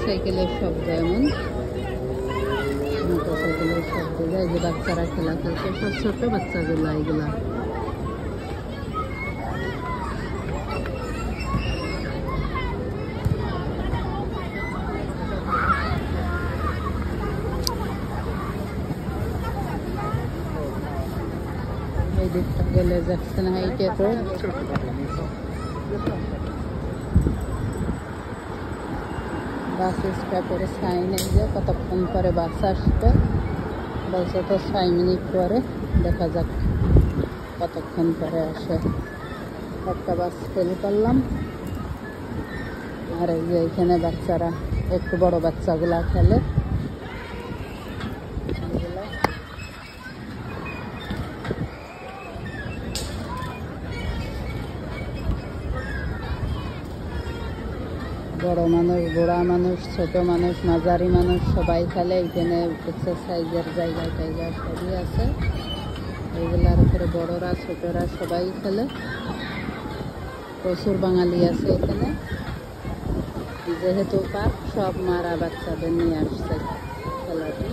মোটরসাইকেলের শব্দ, এমন মোটরসাইকেলের শব্দ যায় যে বাচ্চারা খেলা খেলছে, সব ছোট বাচ্চাগুলা এগুলা। এই দিকটা গেলে জ্যাকসন হাইটের রোড। বাস স্টপের সাইন, এই যে কতক্ষণ পরে বাস আসবে বলছে, তো 6 মিনিট পরে, দেখা যাক কতক্ষণ পরে আসে। একটা বাস ফেল করলাম। আর এই যে এখানে বাচ্চারা, একটু বড় বাচ্চাগুলা খেলে। বড় মানুষ, বুড়া মানুষ, ছোট মানুষ, মাঝারি মানুষ সবাই খেলে। এখানে এক্সারসাইজের জায়গা টাইগা সবই আছে। এগুলার উপরে বড়রা ছোটরা সবাই খেলে। প্রচুর বাঙালি আছে এখানে, যেহেতু পার্ক, সব মারা বাচ্চাদের নিয়ে আসছে খেলাটি।